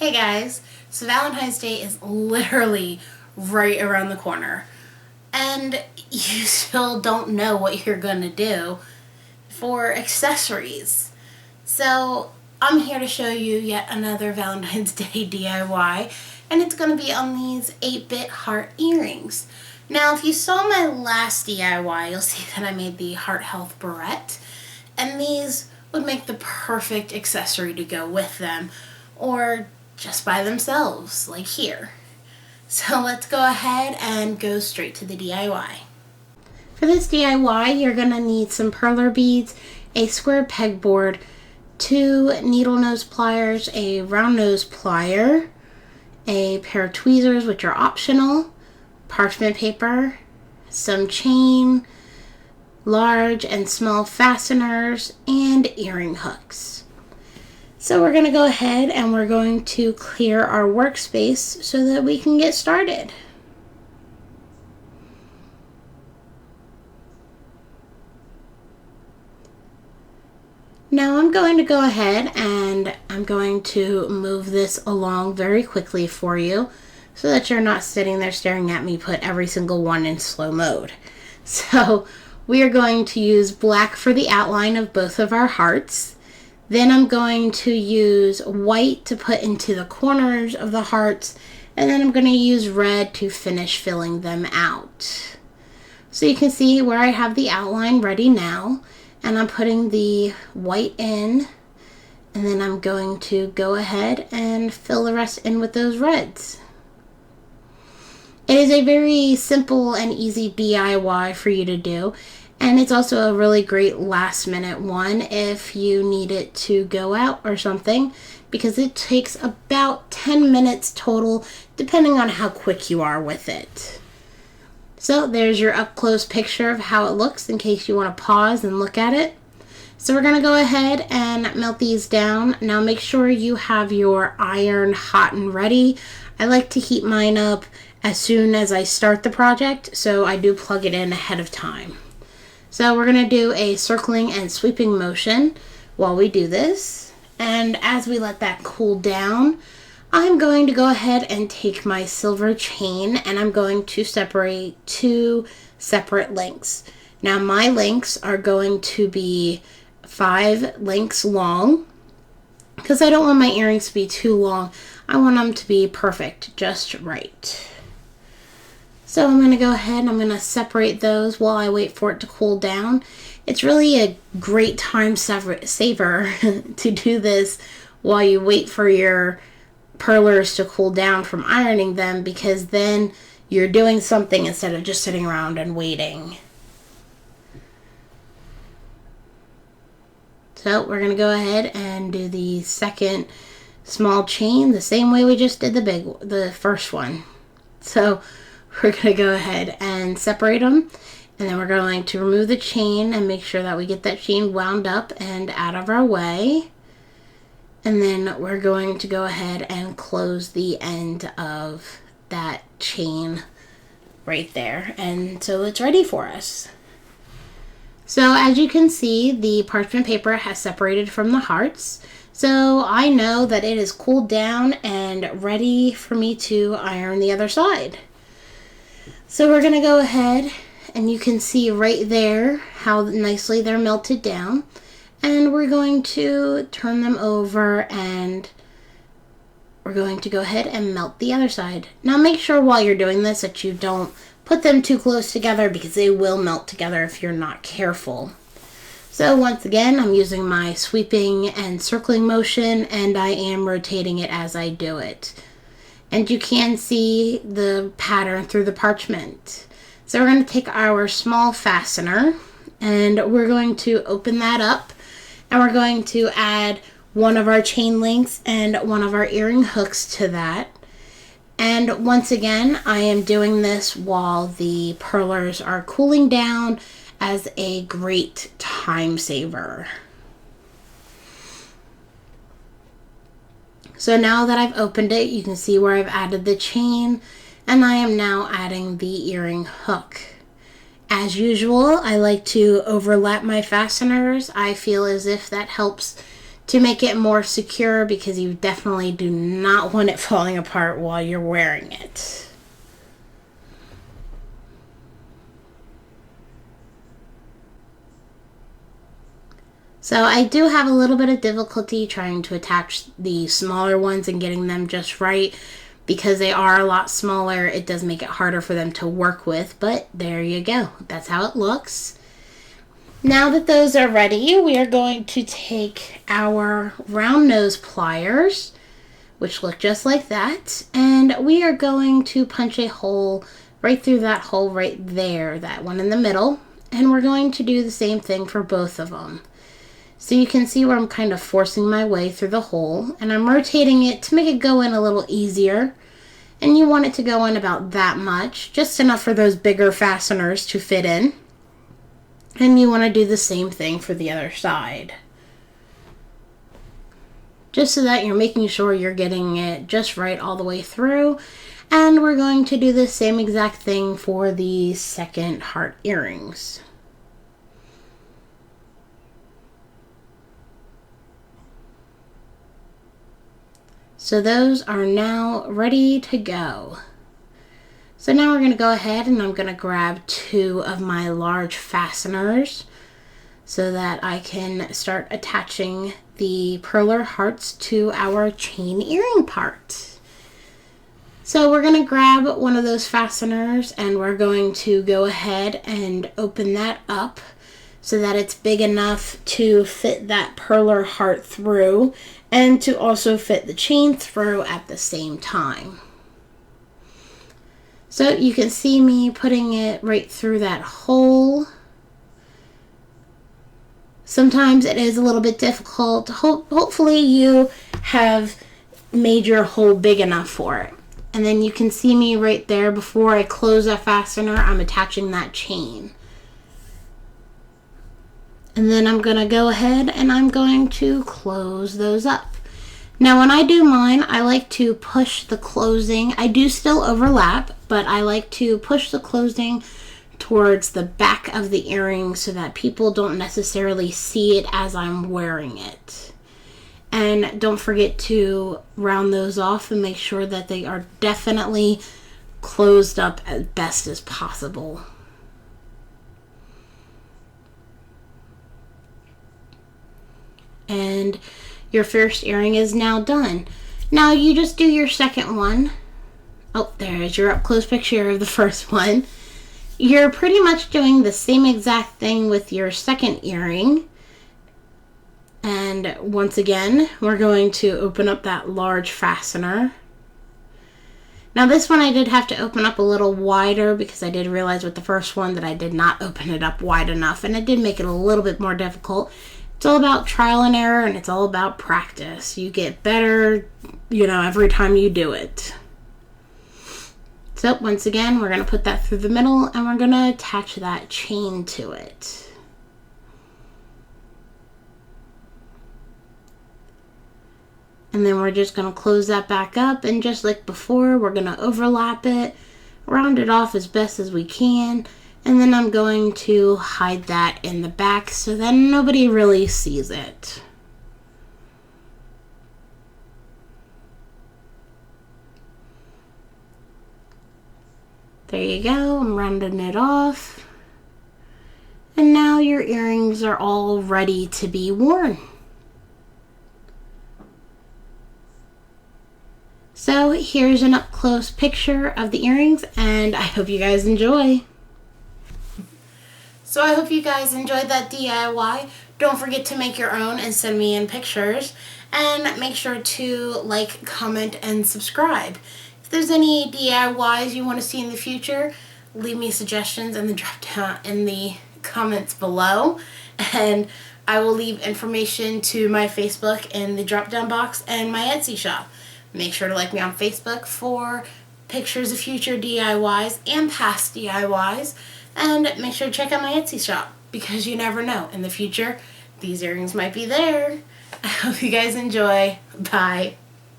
Hey guys, so Valentine's Day is literally right around the corner, and you still don't know what you're gonna do for accessories. So I'm here to show you yet another Valentine's Day DIY, and it's gonna be on these 8-bit heart earrings. Now, if you saw my last DIY, you'll see that I made the heart health barrette, and these would make the perfect accessory to go with them, or just by themselves, like here. So let's go ahead and go straight to the DIY. For this DIY, you're going to need some perler beads, a square pegboard, 2 needle nose pliers, a round nose plier, a pair of tweezers, which are optional, parchment paper, some chain, large and small fasteners, and earring hooks. So we're going to go ahead and we're going to clear our workspace so that we can get started. Now I'm going to go ahead and I'm going to move this along very quickly for you so that you're not sitting there staring at me put every single one in slow mode. So we are going to use black for the outline of both of our hearts. Then I'm going to use white to put into the corners of the hearts, and then I'm going to use red to finish filling them out. So you can see where I have the outline ready now, and I'm putting the white in, and then I'm going to go ahead and fill the rest in with those reds. It is a very simple and easy DIY for you to do. And it's also a really great last minute one if you need it to go out or something, because it takes about 10 minutes total depending on how quick you are with it. So there's your up close picture of how it looks in case you want to pause and look at it. So we're going to go ahead and melt these down. Now make sure you have your iron hot and ready. I like to heat mine up as soon as I start the project, so I do plug it in ahead of time. So we're going to do a circling and sweeping motion while we do this. And as we let that cool down, I'm going to go ahead and take my silver chain and I'm going to separate 2 separate links. Now my links are going to be 5 links long because I don't want my earrings to be too long. I want them to be perfect, just right. So I'm going to go ahead and I'm going to separate those while I wait for it to cool down. It's really a great time saver to do this while you wait for your perlers to cool down from ironing them, because then you're doing something instead of just sitting around and waiting. So we're going to go ahead and do the second small chain the same way we just did the first one. So we're going to go ahead and separate them, and then we're going to remove the chain and make sure that we get that chain wound up and out of our way. And then we're going to go ahead and close the end of that chain right there. And so it's ready for us. So as you can see, the parchment paper has separated from the hearts. So I know that it is cooled down and ready for me to iron the other side. So we're going to go ahead, and you can see right there how nicely they're melted down. And we're going to turn them over and we're going to go ahead and melt the other side. Now make sure while you're doing this that you don't put them too close together, because they will melt together if you're not careful. So once again, I'm using my sweeping and circling motion, and I am rotating it as I do it. And you can see the pattern through the parchment. So we're going to take our small fastener and we're going to open that up, and we're going to add one of our chain links and one of our earring hooks to that. And once again, I am doing this while the perlers are cooling down as a great time saver. So now that I've opened it, you can see where I've added the chain, and I am now adding the earring hook. As usual, I like to overlap my fasteners. I feel as if that helps to make it more secure, because you definitely do not want it falling apart while you're wearing it. So I do have a little bit of difficulty trying to attach the smaller ones and getting them just right. Because they are a lot smaller, it does make it harder for them to work with, but there you go. That's how it looks. Now that those are ready, we are going to take our round nose pliers, which look just like that, and we are going to punch a hole right through that hole right there, that one in the middle, and we're going to do the same thing for both of them. So you can see where I'm kind of forcing my way through the hole, and I'm rotating it to make it go in a little easier. And you want it to go in about that much, just enough for those bigger fasteners to fit in. And you want to do the same thing for the other side. Just so that you're making sure you're getting it just right all the way through. And we're going to do the same exact thing for the second heart earrings. So those are now ready to go. So now we're going to go ahead and I'm going to grab 2 of my large fasteners so that I can start attaching the perler hearts to our chain earring part. So we're going to grab one of those fasteners and we're going to go ahead and open that up so that it's big enough to fit that perler heart through and to also fit the chain through at the same time. So you can see me putting it right through that hole. Sometimes it is a little bit difficult. Hopefully you have made your hole big enough for it. And then you can see me right there before I close that fastener, I'm attaching that chain. And then I'm going to go ahead and I'm going to close those up. Now when I do mine, I like to push the closing. I do still overlap, but I like to push the closing towards the back of the earring so that people don't necessarily see it as I'm wearing it. And don't forget to round those off and make sure that they are definitely closed up as best as possible. And your first earring is now done. Now you just do your second one. Oh, there's your up close picture of the first one. You're pretty much doing the same exact thing with your second earring. And once again, we're going to open up that large fastener. Now this one I did have to open up a little wider because I did realize with the first one that I did not open it up wide enough, and it did make it a little bit more difficult. It's all about trial and error, and it's all about practice. You get better, every time you do it. So once again, we're going to put that through the middle and we're going to attach that chain to it. And then we're just going to close that back up, and just like before, we're going to overlap it, round it off as best as we can. And then I'm going to hide that in the back so that nobody really sees it. There you go, I'm rounding it off. And now your earrings are all ready to be worn. So here's an up-close picture of the earrings, and I hope you guys enjoy. So I hope you guys enjoyed that DIY. Don't forget to make your own and send me in pictures. And make sure to like, comment, and subscribe. If there's any DIYs you want to see in the future, leave me suggestions in the comments below. And I will leave information to my Facebook in the drop-down box and my Etsy shop. Make sure to like me on Facebook for pictures of future DIYs and past DIYs. And make sure to check out my Etsy shop, because you never know, in the future these earrings might be there. I hope you guys enjoy. Bye.